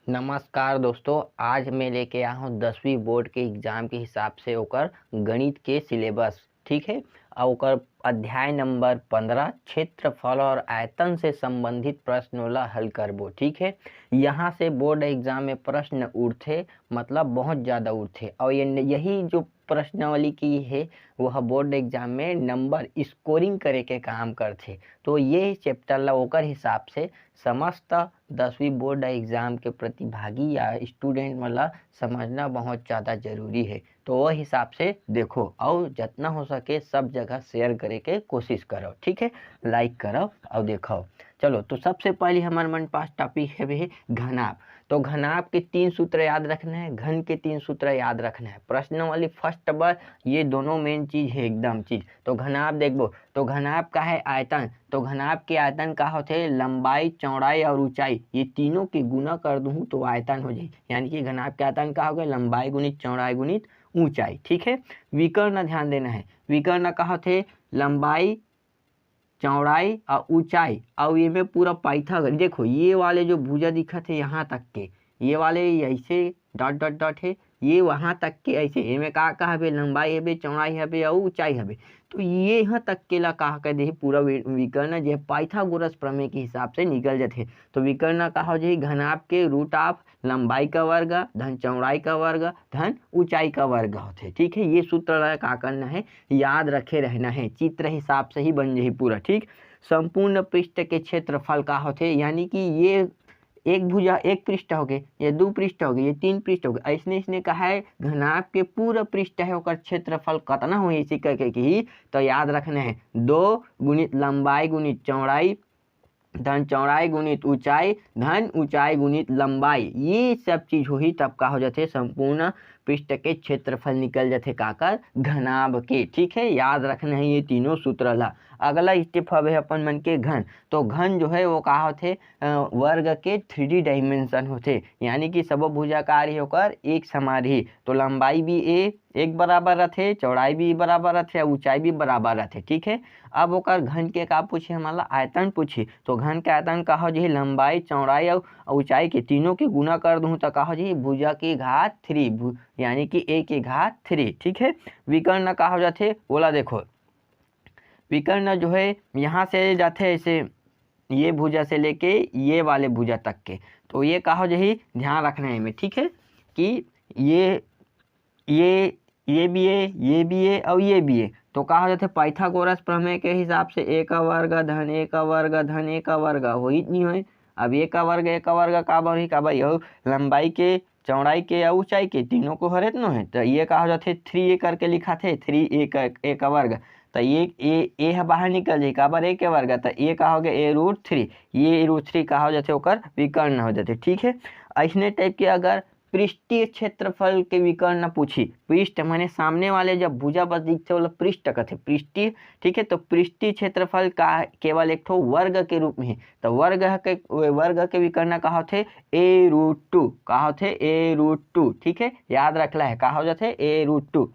नमस्कार दोस्तों। आज मैं लेके आया हूँ 10वीं बोर्ड के एग्जाम के हिसाब से ओकर गणित के सिलेबस। ठीक है। और ओकर अध्याय नंबर 15 क्षेत्रफल और आयतन से संबंधित प्रश्न ला हल करबो। ठीक है। यहाँ से बोर्ड एग्जाम में प्रश्न उठे, मतलब बहुत ज़्यादा उठे, और यही जो प्रश्नावली की है वह बोर्ड एग्जाम में नंबर स्कोरिंग करे के काम करते। तो ये चैप्टर ला ओकर हिसाब से समस्त 10वीं बोर्ड एग्जाम के प्रतिभागी या स्टूडेंट मतलब समझना बहुत ज़्यादा जरूरी है। तो वह हिसाब से देखो और जितना हो सके सब जगह शेयर करे के कोशिश करो। ठीक है, लाइक करो और देखो। चलो, तो सबसे पहले हमारे मन पास टॉपिक है भी घनाभ। तो घनाभ के 3 सूत्र याद रखना है, घन के 3 सूत्र याद रखना है। प्रश्न वाली फर्स्ट बार ये दोनों मेन चीज है, एकदम चीज। तो घनाभ देखो, तो घनाभ का है आयतन। तो घनाभ के आयतन का होते है लंबाई, चौड़ाई और ऊंचाई, ये तीनों के गुना कर दूं तो आयतन हो जाए। यानी कि घनाभ के आयतन का हो गया लंबाई गुणित चौड़ाई गुणित ऊंचाई। ठीक है। विकर्ण ध्यान देना है। विकर्ण का होते लंबाई, चौड़ाई और ऊंचाई, और ये में पूरा पाइथागोरस। देखो ये वाले जो भुजा दिखत है यहाँ तक के, ये वाले ऐसे डॉट डॉट डॉट है, ये वहाँ तक के ऐसे एमे का हबे लंबाई हबे, चौड़ाई हबे और ऊंचाई हबे। तो ये यहाँ तक के ला का कह दे पूरा विकर्ण जो पाइथागोरस प्रमेय के हिसाब से निकल जाते। तो विकर्ण का हो जाए घनाभ के रूट ऑफ लंबाई का वर्ग धन चौड़ाई का वर्ग धन ऊंचाई का वर्ग होते। ठीक है, ये सूत्र का करना है, याद रखे रहना है, चित्र हिसाब से ही बन जाए पूरा। ठीक। संपूर्ण पृष्ठ के क्षेत्रफल का होते, यानी कि ये एक भुजा एक पृष्ठ हो गए, ये 2 पृष्ठ हो गए, ये 3 पृष्ठ हो गए, ऐसने इसने कहा है घनाभ के पूरा पृष्ठ है ओकर क्षेत्रफल कितना हो इसी करके की। तो याद रखना है 2 गुणित लंबाई गुणित चौड़ाई धन चौड़ाई गुणित ऊंचाई धन ऊंचाई गुणित लंबाई, ये सब चीज हुई तब का हो जाते संपूर्ण पृष्ठ के क्षेत्रफल निकल जाते काकर घनाभ के। ठीक है, याद रखना है ये तीनों सूत्र ला। अगला स्टेप हवे अपन मन के घन। तो घन जो है वो का होते वर्ग के 3D डायमेंशन होते, यानी कि सब भुजाकारी होकर एक समान ही। तो लंबाई भी एक बराबर रहते, चौड़ाई भी बराबर रहते, ऊंचाई भी बराबर रहते। ठीक है। अब ओकर घन के का पूछे, हमारा आयतन पूछे। तो घन के आयतन का हो जी लंबाई, चौड़ाई और ऊंचाई के तीनों के गुना कर दूं तो का हो जी भुजा की घात 3, यानी कि a की घात 3। ठीक है। विकर्ण का हो जाते बोला, देखो विकर्ण जो है यहाँ से जाते ऐसे, ये भुजा से लेके ये वाले भुजा तक के। तो ये का हो जाही ध्यान रखना है में। ठीक है, कि ये भी है, ये भी है और ये भी है। तो कहा हो जाते पाइथागोरस प्रमेय के हिसाब से a का वर्ग धन a का वर्ग धन a का वर्ग हो ही नहीं है। अब a का वर्ग का बार ही का भाई हो लंबाई के, चौड़ाई के या ऊंचाई के तीनों को हरे न है। तो ये कहा जाते 3a करके लिखा थे, 3a का वर्ग। तो ये ए बाहर निकल जाए का बार a के वर्ग। तो ये का हो गया a√3, ये √3 का हो जाते ओकर विकर्ण हो जाते। ठीक है। ऐसने टाइप के अगर पृष्ठीय क्षेत्रफल के विकर्ण पूछी, पृष्ठ माने सामने वाले जब भुजा बस दिखते वाला पृष्ठ कहते पृष्ठीय। ठीक है। तो पृष्ठीय क्षेत्रफल का केवल एक ठो वर्ग के रूप में है। तो वर्ग के विकर्ण का होते a√2, का होते a√2। ठीक है, याद रखला है का हो जाते a√2।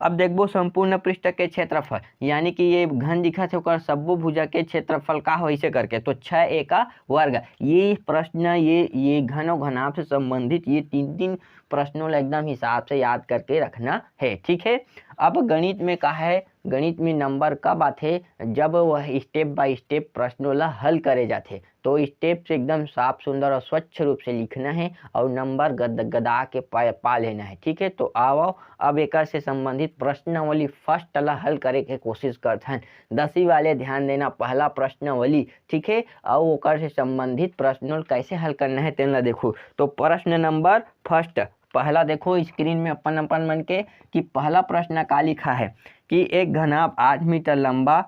अब देखो संपूर्ण पृष्ठ के क्षेत्रफल, यानी कि ये घन दिखा थे सब्बो भुजा के क्षेत्रफल का हो इसे करके। तो 6a का वर्ग। ये प्रश्न ये घन और घनाभ से संबंधित ये 3 प्रश्नों एकदम हिसाब से याद करके रखना है। ठीक है। अब गणित में का है, गणित में नंबर कब आते, जब वह स्टेप बाय स्टेप प्रश्नों ला हल करे जाते। तो स्टेप से एकदम साफ सुंदर और स्वच्छ रूप से लिखना है और नंबर गदा के पा लेना है। ठीक है। तो आओ अब एक से संबंधित प्रश्नावली फर्स्ट ला हल करे के कोशिश करते हैं। 10वीं वाले ध्यान देना, पहला प्रश्नावली। ठीक है। और ओकर से संबंधित प्रश्नों कैसे हल करना है तेन ला देखो। तो प्रश्न नंबर फर्स्ट पहला देखो स्क्रीन में अपन मन के, कि पहला प्रश्न का लिखा है कि एक घनाभ 8 मीटर लंबा,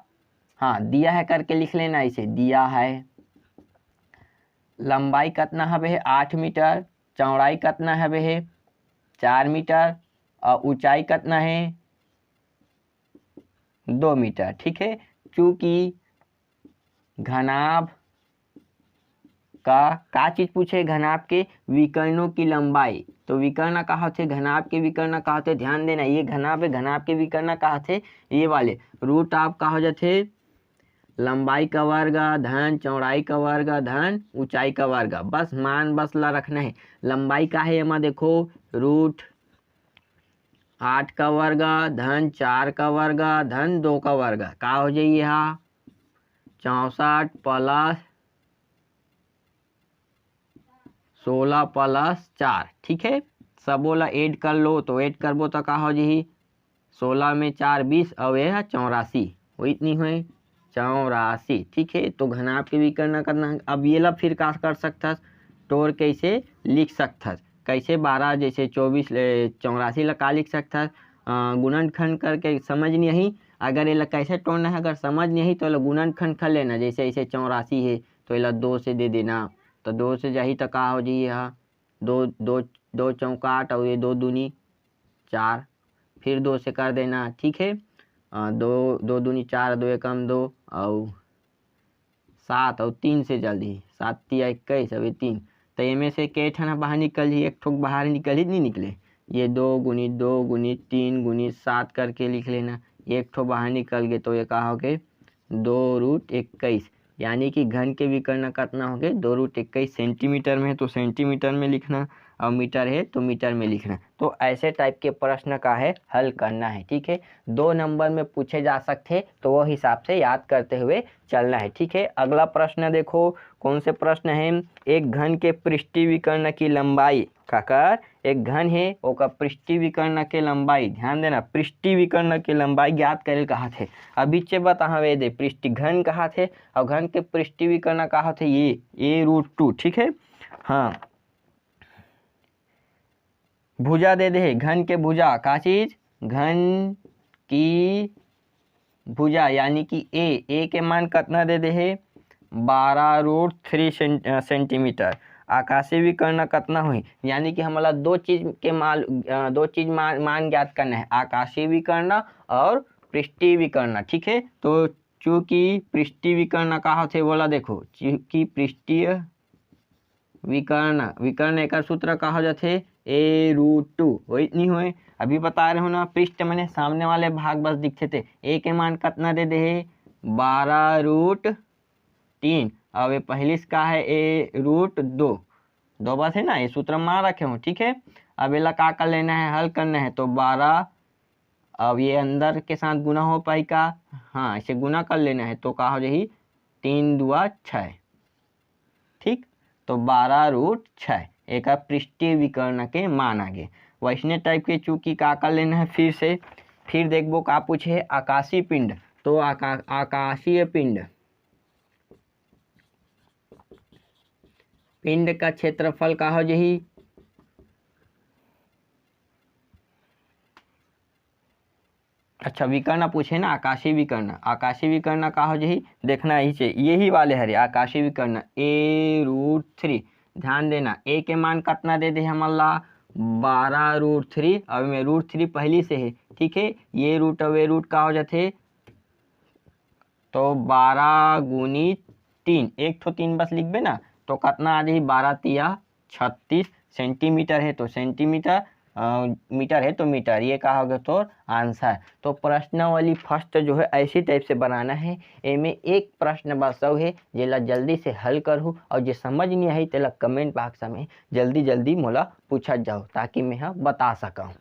हाँ दिया है करके लिख लेना, इसे दिया है लंबाई कितना हवे 8 मीटर, चौड़ाई कितना हवे 4 मीटर और ऊंचाई कितना है 2 मीटर। ठीक है। चूंकि घनाभ का चीज पूछे, घनाभ के विकर्णों की लंबाई। तो विकर्ण का होते घनाभ के विकर्ण का होते, ध्यान देना ये घनाभ है, घनाभ के विकर्ण का होते ये वाले रूट ऑफ का हो जाते लंबाई का वर्ग धन चौड़ाई का वर्ग धन ऊंचाई का वर्ग। बस मान बस ला रखना है। लंबाई का है एमा देखो √8 का वर्ग धन 4 का वर्ग धन 2 का वर्ग का हो जाइए यहाँ 64 प्लस 16 प्लस 4। ठीक है, सब बोला ऐड कर लो तो ऐड करबो तो का हो जी 16 में 4 20 और यह 84 वो इतनी हुए 84। ठीक है, तो घनाभ के विकर्ण करना। अब ये ला फिर का कर सकता तोड़ कैसे लिख सकता कैसे 12 जैसे 24 84 ला का लिख सकता गुणनखंड करके समझ नहीं। अगर ये ला कैसे तोड़ना है अगर समझ नहीं तो गुणनखंड कर लेना। जैसे ऐसे 84 है तो ये 2 से दे देना तो 2 से जाही तो का हो जी यहाँ 2 चौका 8 और ये 2 दूनी 4 फिर 2 से कर देना। ठीक है, 2 दूनी 4 2 एकम 2 और 7 और 3 से जल्दी 7 तिया 21 और 3 तो ये में से के ठन बाहर निकल जी एक ठोक बाहर निकल ही नहीं निकले। ये 2 गुणित 2 गुणित 3 गुणित 7 करके लिख लेना। एक ठो बाहर निकल गए तो ये का हो गए 2√21 यानी कि घन के विकर्ण कितना हो गए 2√21 सेंटीमीटर में है तो सेंटीमीटर में लिखना और मीटर है तो मीटर में लिखना। तो ऐसे टाइप के प्रश्न का है हल करना है। ठीक है, 2 नंबर में पूछे जा सकते तो वो हिसाब से याद करते हुए चलना है। ठीक है, अगला प्रश्न देखो कौन से प्रश्न है। एक घन के पृष्ठीय विकर्ण की लंबाई काकर एक घन है ओका पृष्ठीय विकर्ण के लंबाई ध्यान देना पृष्ठीय विकर्ण के लंबाई ज्ञात करे कहा थे। अभी चे बतावे दे पृष्ठीय घन कहा थे और घन के पृष्ठीय विकर्ण कहा थे ये √2। ठीक है, हाँ भुजा दे दे घन के भुजा का चीज घन की भुजा यानी कि ए के मान कितना दे दे है 12√3 सेंटीमीटर। आकाशीय विकर्ण कितना हुई यानी कि हमारा दो चीज मान ज्ञात करना है आकाशीय विकर्ण और पृष्ठीय विकर्ण। ठीक है, तो चूंकि पृष्ठीय विकर्ण कहा थे बोला देखो चूंकि पृष्ठीय विकर्ण एक सूत्र कहा जाते a√2 वही नहीं हुए। अभी बता रहे हो ना पृष्ठ मैंने सामने वाले भाग बस दिखते थे। ए के मान कितना दे दे 12√3 अब ये पहली का है a√2 दो बस है ना ये सूत्र मान रखे हो। ठीक है, अब ये का कर लेना है हल करना है तो 12 अब ये अंदर के साथ गुना हो पाई का हाँ इसे गुना कर लेना है तो का हो जाही 3 दूआ 6। ठीक, तो 12√6 एक पृष्ठीय विकर्ण के मान आगे। वैसने टाइप के चूंकि का कर लेना है फिर देखबो का पूछे आकाशीय पिंड तो आकाशीय पिंड का क्षेत्रफल का हो जही अच्छा विकर्ण पूछे ना आकाशीय विकर्ण का हो जही देखना ही चाहिए यही वाले हरे आकाशीय विकर्ण a√3 ध्यान देना ए के मान कितना दे दे हमारा 12√3 अब में √3 पहली से है। ठीक है, ये रूट और ये रूट का हो जाते तो 12 गुणित 3 एक तो 3 बस लिख बे ना तो कितना आ जाए 12 तिया 36 सेंटीमीटर है तो सेंटीमीटर मीटर है तो मीटर ये कहा होगा तो आंसर। तो प्रश्नावली फर्स्ट जो है ऐसी टाइप से बनाना है एमें एक प्रश्न बस है जेला जल्दी से हल करूँ और जो समझ नहीं आई तेला कमेंट बॉक्स में जल्दी मोला पूछा जाओ ताकि मैं बता सका।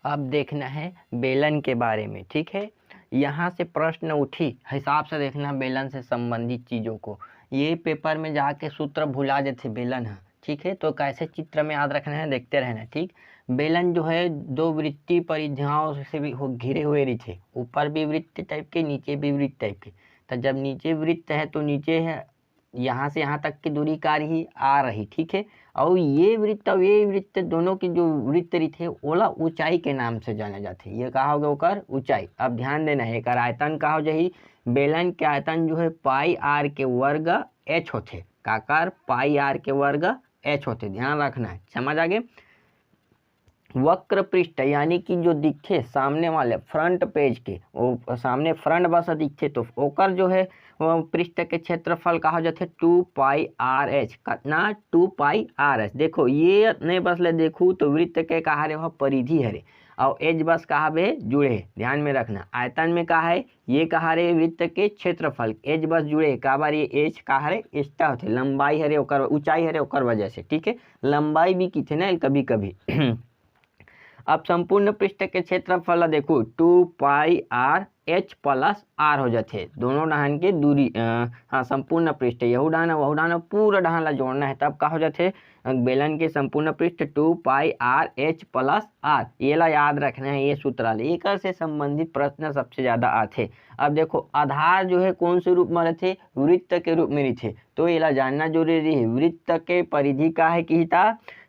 अब देखना है बेलन के बारे में। ठीक है, यहाँ से प्रश्न उठी हिसाब से देखना बेलन से संबंधित चीज़ों को। ये पेपर में जाके सूत्र भुला जाते बेलन है। ठीक है, तो कैसे चित्र में याद रखना है देखते रहना। ठीक, बेलन जो है दो वृत्तीय परिधियों से भी घिरे हुए रहते ऊपर भी वृत्त टाइप के नीचे भी वृत्त टाइप के। तो जब नीचे वृत्त है तो नीचे है यहाँ से यहाँ तक की दूरी का रही आ रही। ठीक है, और ये वृत्त और ये वृत्त दोनों की जो वृत्त थे ओला ऊंचाई के नाम से जाने जाते। ये कहा होगा ओकर ऊंचाई। अब ध्यान देना है एक आयतन का हो जाही बेलन के आयतन जो है पाई आर के वर्ग h होते काकार पाई आर के वर्ग h होते ध्यान रखना है समझ आगे। वक्र पृष्ठ यानी कि जो दिखे सामने वाले फ्रंट पेज के, वो सामने फ्रंट बस दिखे तो ओकर जो है वो पृष्ठ के क्षेत्रफल का हो जाते 2πr(h) कितना 2πr(h). देखो ये नहीं बस ले देखू तो वृत्त के कहा रे वह परिधि हरे और एज बस कहा बे जुड़े, ध्यान में रखना। आयतन में कहा है ये कहा रे वृत्त के क्षेत्रफल, एज बस जुड़े का बार ये एज कहा रे एक्स्ट्रा होते, लंबाई हरे ओकर ऊंचाई हरे ओकर वजह से, ठीक है। लंबाई भी की थे ना कभी कभी। अब संपूर्ण पृष्ठ के क्षेत्रफल देखो 2πr(h) + r हो जाते, दोनों डहान के दूरी हाँ संपूर्ण पृष्ठ यहू डहान वहू डहान पूरा डहान ला जोड़ना है, तब का हो जाते बेलन के संपूर्ण पृष्ठ 2πr(h) + r। ये ला याद रखना है, ये सूत्र ले एक से संबंधित प्रश्न सबसे ज्यादा आते। अब देखो आधार जो है कौन से रूप में रहते, वृत्त के रूप में रहते, तो ये ला जानना जरूरी है। वृत्त के परिधि का है कि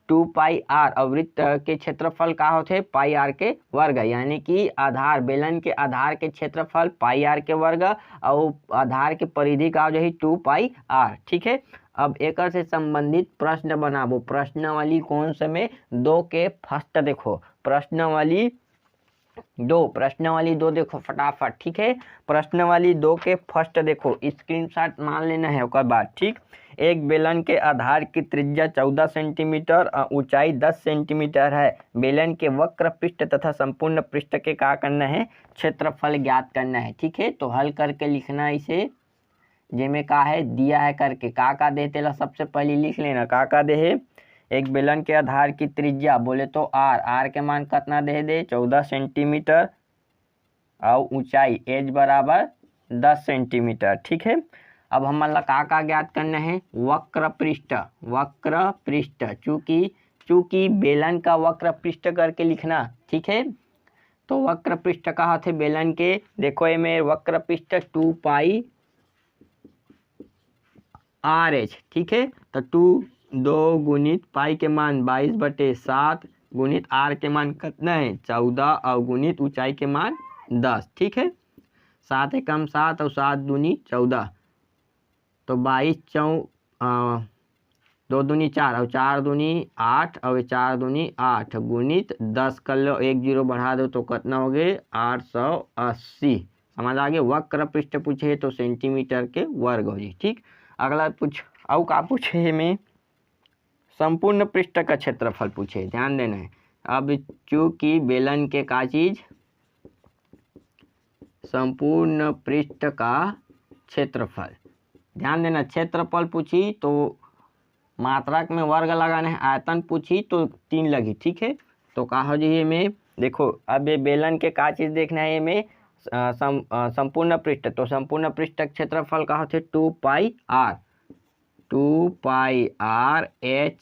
2πr और वृत्त के क्षेत्रफल का होते πr के वर्ग, यानी कि आधार बेलन के आधार के क्षेत्रफल πr के वर्ग और आधार के परिधि का हो जाए 2πr, ठीक है। अब एक से संबंधित प्रश्न बनाबो। प्रश्नावली कौन से में 2 के फर्स्ट देखो, प्रश्नावली 2 देखो फटाफट, ठीक है। प्रश्नावली 2 के फर्स्ट देखो, स्क्रीनशॉट मान लेना है उसके बाद, ठीक। एक बेलन के आधार की त्रिज्या 14 सेंटीमीटर और ऊंचाई 10 सेंटीमीटर है। बेलन के वक्र पृष्ठ तथा संपूर्ण पृष्ठ के क्या करना है, क्षेत्रफल ज्ञात करना है, ठीक है। तो हल करके लिखना इसे, जिसमें का है दिया है करके का देते ला सबसे पहले लिख लेना का दे है। एक बेलन के आधार की त्रिज्या बोले तो आर के मान कितना दे 14 सेंटीमीटर और ऊंचाई एज बराबर 10 सेंटीमीटर, ठीक है। अब हमारा का ज्ञात करना है, वक्र पृष्ठ, चूंकि बेलन का वक्र पृष्ठ करके लिखना, ठीक है। तो वक्र पृष्ठ का थे बेलन के, देखो ये में वक्र पृष्ठ 2πr(h), ठीक है। तो 2 गुणित पाई के मान 22/7 गुणित r के मान कितना है 14 और गुणित ऊंचाई के मान 10, ठीक है। 7 एकम 7 और 7 दूनी 14, तो 22 2 दूनी 4 और 4 दूनी 8 और 4 दूनी 8 गुणित 10 कर लो, 1 0 बढ़ा दो तो कितना हो गए 880। समझ आ गए। वक्र पृष्ठ पूछे तो सेंटीमीटर के वर्ग हो जी, ठीक। अगला और का पूछे में संपूर्ण पृष्ठ का क्षेत्रफल पूछे, ध्यान देना है। अब चूंकि बेलन के का चीज संपूर्ण पृष्ठ का क्षेत्रफल, ध्यान देना। क्षेत्रफल पूछी तो मात्रक में वर्ग लगाना है, आयतन पूछी तो 3 लगी, ठीक है। तो का हो जाइए में देखो, अब ये बेलन के का चीज देखना है में संपूर्ण पृष्ठ, तो संपूर्ण पृष्ठ क्षेत्रफल का होते 2πr(h)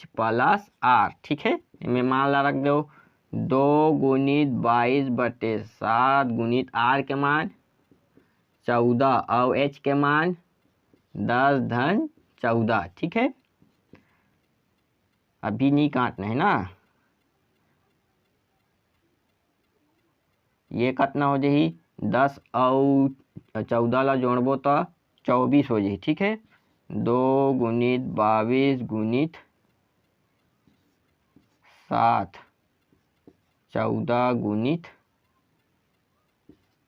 + r, ठीक है। इनमें मान ला रख दो 2 गुणित 22/7 गुणित r के मान 14 और h के मान 10 धन 14, ठीक है। अभी नहीं काटना है ना, ये कितना हो जाए 10 और 14 ला जोड़बो तो 24 हो जाए, ठीक है। 2 गुणित 22 गुणित 7 14 गुणित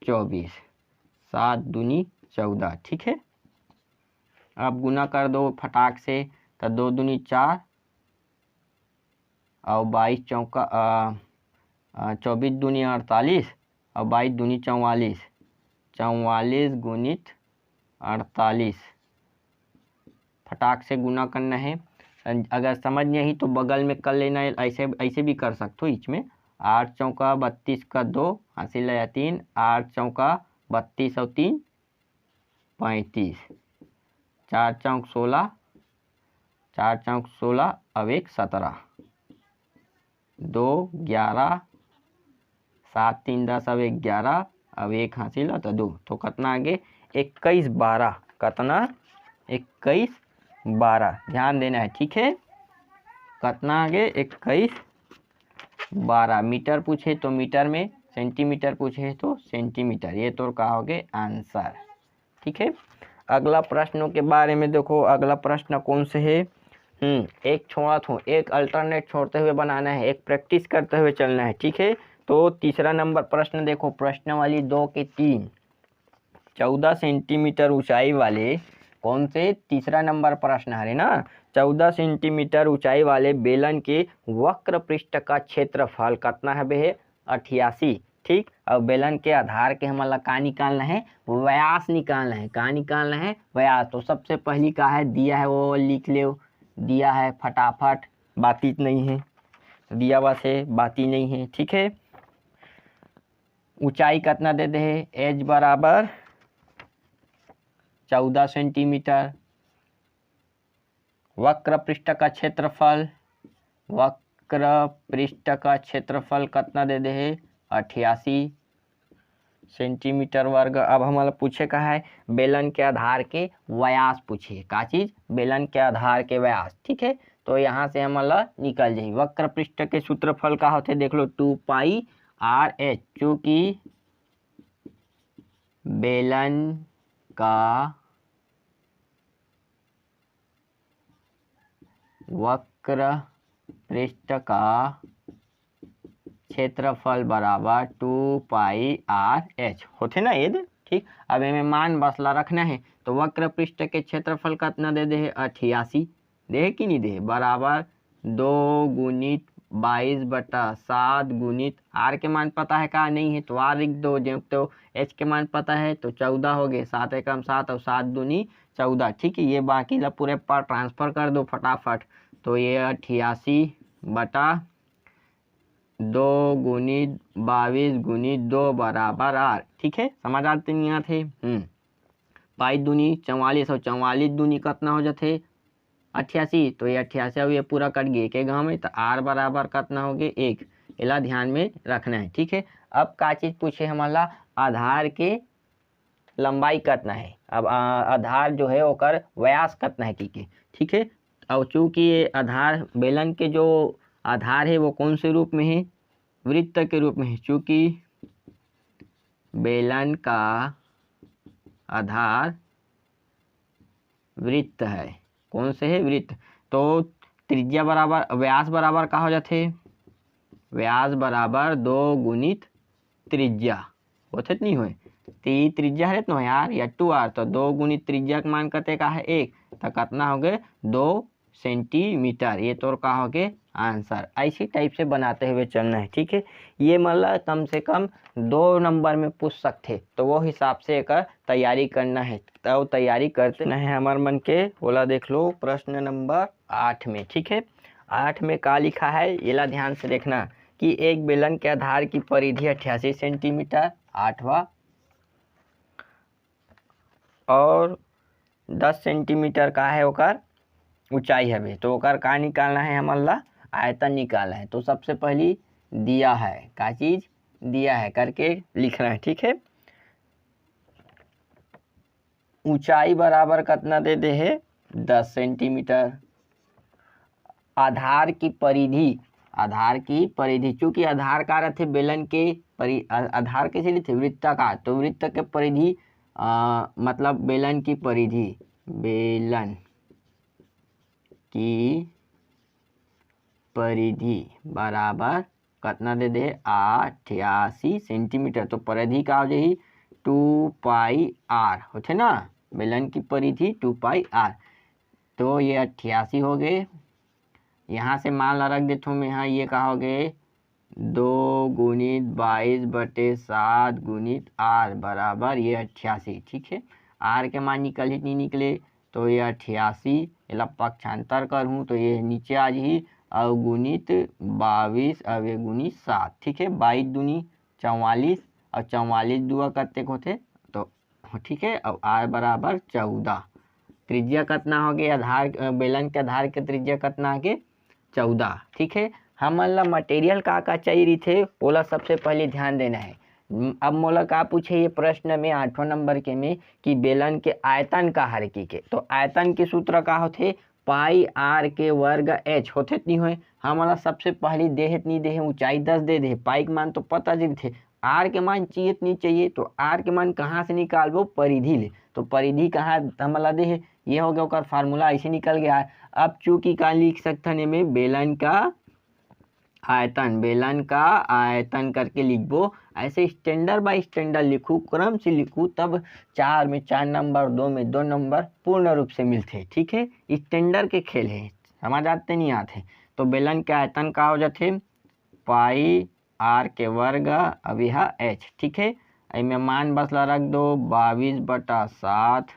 24 7 दूनी 14, ठीक है। अब गुना कर दो फटाक से, तो 2 दूनी 4 और 22 चौका 24 दूनी 48 और 22 दूनी 44, 44 गुणित 48 फटाक से गुना करना है। अगर समझ नहीं तो बगल में कर लेना है, ऐसे भी कर सकते हो। इसमें 8 चौका 32 का 2 हासिल है 3, 8 चौका 32 और 3 35, 4 चौक 16, 4 चौक 16 अब 1 17, 2 11, 7 3 10 अब 1 11, अब 1 हासिल तो 2, तो कितना आगे 21 12, कितना 21 12, ध्यान देना है, ठीक है। कितना आगे 21 12। मीटर पूछे तो मीटर में, सेंटीमीटर पूछे तो सेंटीमीटर, ये तो कहोगे आंसर, ठीक है। अगला प्रश्नों के बारे में देखो, अगला प्रश्न कौन से है, एक छोड़ा था, एक अल्टरनेट छोड़ते हुए बनाना है, एक प्रैक्टिस करते हुए चलना है, ठीक है। तो तीसरा नंबर प्रश्न देखो, प्रश्नावली 2 के 3, 14 सेंटीमीटर ऊंचाई वाले कौन से, तीसरा नंबर प्रश्न है ना, 14 सेंटीमीटर ऊंचाई वाले बेलन के वक्र पृष्ठ का क्षेत्रफल कितना है बे, 88, ठीक। और बेलन के आधार के हमारा का निकालना है, व्यास निकालना है, का निकालना है, व्यास। तो सबसे पहली का है दिया है वो लिख लो, दिया है फटाफट, बाती नहीं है, दिया हुआ से बाती नहीं है, ठीक है। ऊंचाई कितना दे दे है, एच बराबर 14 सेंटीमीटर, वक्र पृष्ठ का क्षेत्रफल, वक्र पृष्ठ का क्षेत्रफल कितना दे दे है, 88 सेंटीमीटर वर्ग। अब हमारा पूछे का है बेलन के आधार के व्यास पूछे, का चीज, बेलन के आधार के व्यास, ठीक है। तो यहाँ से हमारा निकल जाए, वक्र पृष्ठ के सूत्रफल का होते देख लो 2πr/h, चूंकि बेलन का वक्र पृष्ठ का क्षेत्रफल बराबर 2πr/h होते ना ये, ठीक। अब हमें मान बसला रखना है, तो वक्र पृष्ठ के क्षेत्रफल कितना दे दे है, 88 दे कि नहीं दे, बराबर 2 गुणित 22/7 गुणित आर के मान पता है का नहीं है तो आर लिख दो, जब तो एच के मान पता है तो 14 हो गए, 7 एकम 7 और 7 दूनी 14, ठीक है। ये बाकी ला पूरे पर ट्रांसफर कर दो फटाफट, तो ये 88/2 गुणित 22 गुणित 2 बराबर आर, ठीक है। समझ आते नहीं आते, 22 दूनी 44 और 44 दूनी कितना हो जाते 88, तो ये 88 और ये पूरा कट गए के गाँव में, तो आर बराबर कितना हो गए 1, इला ध्यान में रखना है, ठीक है। अब का चीज पूछे हमारा, आधार के लंबाई कितना है, अब आधार जो है ओकर व्यास कितना है, ठीक है। और चूंकि ये आधार बेलन के जो आधार है वो कौन से रूप में है, वृत्त के रूप में है, चूंकि बेलन का आधार वृत्त है, कौन से है, वृत्त। तो त्रिज्या बराबर व्यास बराबर का हो जाते, व्यास बराबर 2 गुणित त्रिज्या होते नहीं हुए, त्रिज्या है तो यार या 2r, तो 2 गुणित त्रिज्या का मान कते का है 1, तो कितना हो गए 2 सेंटीमीटर, ये तो का हो गए आंसर। ऐसी टाइप से बनाते हुए चलना है, ठीक है। ये मतलब कम से कम 2 नंबर में पूछ सकते, तो वो हिसाब से एक तैयारी करना है, तो तैयारी करते ना है हमारे मन के बोला। देख लो प्रश्न नंबर 8 में, ठीक है। 8 में का लिखा है ये ला ध्यान से देखना, कि एक बेलन के आधार की परिधि 88 सेंटीमीटर, 8वां, और 10 सेंटीमीटर का है ओकर ऊंचाई है, तो ओकर का निकालना है, हमारा आयतन निकालना है। तो सबसे पहली दिया है, का चीज दिया है करके लिखना है, ठीक है। ऊंचाई बराबर कितना दे दे है 10 सेंटीमीटर, आधार की परिधि, आधार की परिधि, चूंकि आधार का रहते बेलन के आधार कैसे लिखे, वृत्ताकार, तो वृत्त के परिधि मतलब बेलन की परिधि, बेलन की परिधि बराबर कितना दे दे 88 सेंटीमीटर, तो परिधि का हो जाए 2πr होते ना, बेलन की परिधि 2πr, तो ये 88 हो गए। यहाँ से मान ला रख देता हूँ मैं, यहाँ ये कहा हो गए 2 गुणित 22/7 गुणित r बराबर ये 88, ठीक है। r के मान निकले नहीं निकले, तो ये 88 इला पक्षांतर करूँ तो ये नीचे आ जाए, और गुणित 22 और ये गुणित 7, ठीक है। 22 दूनी 44 और 44 दुआ करते होते, तो ठीक है। अब r बराबर 14, त्रिज्या कितना हो गया, आधार बेलन के आधार के त्रिज्या कितना आगे 14, ठीक है। हमला मटेरियल का चाहिए थे बोला, सबसे पहले ध्यान देना है। अब मोला का पूछे ये प्रश्न में 8वां नंबर के में, कि बेलन के आयतन का हर की के, तो आयतन के सूत्र का होते πr के वर्ग h होते नहीं हुए, हमारा सबसे पहले देह नहीं दे ऊंचाई 10 दे दे, पाई के मान तो पता जी थे, आर के मान चाहिए नहीं चाहिए, तो आर के मान कहाँ से निकालबो, परिधि ले, तो परिधि कहाँ हमारा दे, ये हो गया फार्मूला ऐसे निकल गया है। अब चूंकि का लिख सकथन में बेलन का आयतन करके लिखबो। ऐसे स्टैंडर्ड बाय स्टैंडर्ड लिखू, क्रम से लिखू, तब 4 में 4 नंबर, 2 में 2 नंबर पूर्ण रूप से मिलते। ठीक है, स्टैंडर्ड के खेल है, समझ आते नहीं आते। तो बेलन के आयतन का हो जाते पाई आर के वर्ग अब यह एच। ठीक है, इनमें मान बसला रख दो 22/7।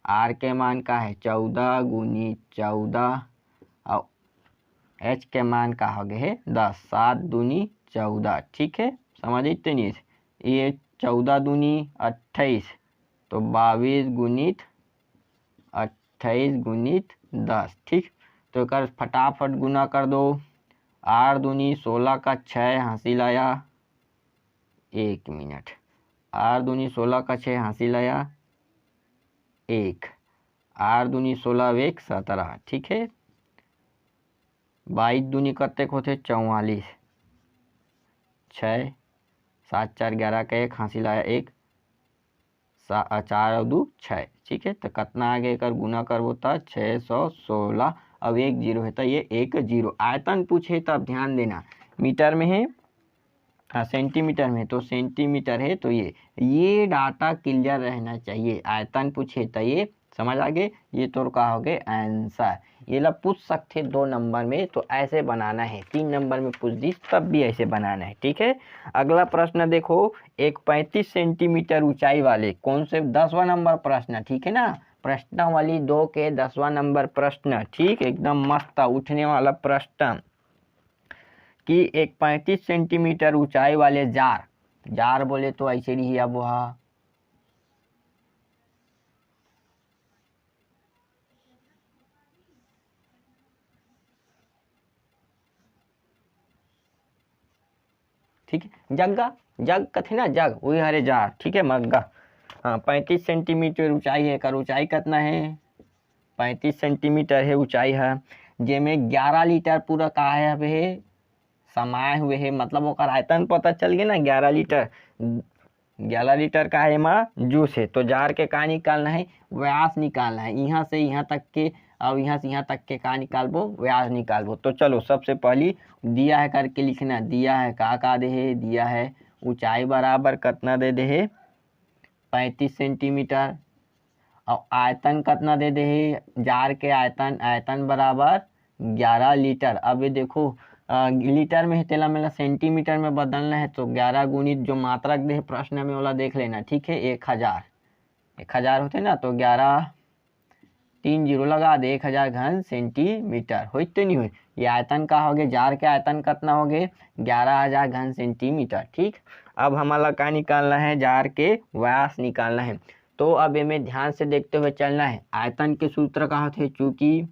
आर के मान का है 14 गुनी 14 और एच के मान का हो गए है 10। 7 दूनी 14। ठीक है, समझ इतने नहीं, ये 14 दूनी 28, तो 22 गुणित 28 गुणित 10। ठीक, तो कर फटाफट गुना कर दो। 8 दूनी 16 का 6 हासिल आया, 1 मिनट। 8 दूनी 16 का 6 हासिल आया 1। 8 दूनी 16 1 17। ठीक है, 22 दूनी कतेक होते 44। 6 7 4 11 का 1 हासिल आया 1, 4 और 2 6। ठीक है, तो कितना आगे कर गुना करबो तो 616। अब 1 0 है तो ये 1 0। आयतन पूछे तब ध्यान देना, मीटर में है, हाँ सेंटीमीटर में, तो सेंटीमीटर है, तो ये डाटा क्लियर रहना चाहिए। आयतन पूछे तो ये समझ आ गए, ये तो का हो गए आंसर। ये लोग पूछ सकते 2 नंबर में, तो ऐसे बनाना है। 3 नंबर में पूछ दी तब भी ऐसे बनाना है। ठीक है, अगला प्रश्न देखो, एक 35 सेंटीमीटर ऊंचाई वाले, कौन से 10वां नंबर प्रश्न। ठीक है ना, प्रश्नावली 2 के 10वां नंबर प्रश्न। ठीक, एकदम मस्त उठने वाला प्रश्न कि एक 35 सेंटीमीटर ऊंचाई वाले जार बोले तो ऐसे ही अब वह ठीक है, जग कथे ना, जग वही हरे जार। ठीक है, मग्गा। हाँ, 35 सेंटीमीटर ऊंचाई है, कर ऊंचाई कितना है 35 सेंटीमीटर है ऊंचाई है, जेमें 11 लीटर पूरा का है अब है समाये हुए है। मतलब वो आयतन पता चल गया ना, 11 लीटर का है माँ जूस है। तो जार के का निकालना है, व्यास निकालना है, यहाँ से यहाँ तक के, अब यहाँ से यहाँ तक के का निकालबो, व्यास निकालबो। तो चलो सबसे पहली दिया है करके लिखना, दिया है का दे है, दिया है ऊंचाई बराबर कितना दे है 35 सेंटीमीटर, और आयतन कितना दे है जार के आयतन बराबर 11 लीटर। अब ये देखो लीटर में तेला मेला सेंटीमीटर में बदलना है, तो 11 गुणित जो मात्रक दे प्रश्न में वाला देख लेना। ठीक है, 1000 होते ना, तो 11 3 0 लगा दे, 1000 घन सेंटीमीटर होते नहीं हुए। ये आयतन का हो गया, जार के आयतन कितना हो गए 11000 घन सेंटीमीटर। ठीक, अब हमारा का निकालना है, जार के व्यास निकालना है। तो अब इनमें ध्यान से देखते हुए चलना है। आयतन के सूत्र का होते, चूंकि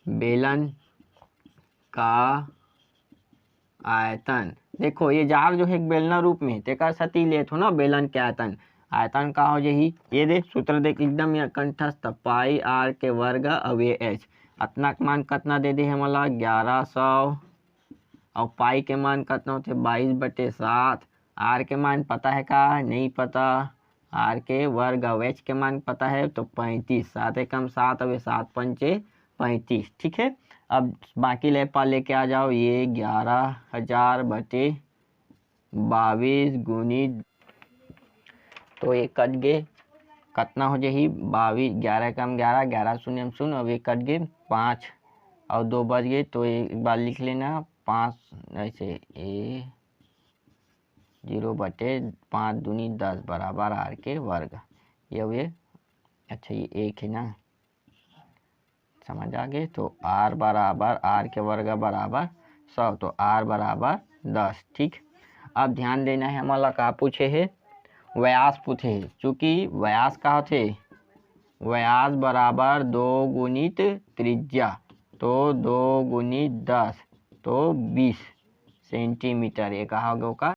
बेलन का आयतन, देखो ये जार जो है बेलना रूप में तेकर सती ले थो ना, बेलन के आयतन का हो यही, ये देख सूत्र देख एकदम यहाँ कंठस्थ, पाई आर के वर्ग अब ये एच। अतना मान कितना दे दे हमारा 1100, और पाई के मान कितना होते 22/7। आर के मान पता है का नहीं पता, आर के वर्ग, अब एच के मान पता है तो 35। 7 एकम 7, अब 7 पंचे 35। ठीक है, अब बाकी लेके आ जाओ, ये 11,000/22 गुणित, तो ये कट गए कितना हो जाए 22, 11 कम 11, 11 शून्य शून्य, अब ये कट गए 5 और 2 बच गए, तो एक बार लिख लेना 5 ऐसे, ए 0/5 दूनी 10 बराबर आर के वर्ग। ये हुए, अच्छा ये 1 है ना, समझ आ गए। तो आर बराबर आर के वर्ग बराबर 100, तो आर बराबर 10। ठीक, अब ध्यान देना है, हमारा का पूछे है व्यास पूछे है। चूंकि व्यास का होते व्यास बराबर 2 गुणित त्रिज्या, तो 2 गुणित 10 तो 20 सेंटीमीटर, ये कहा होगा का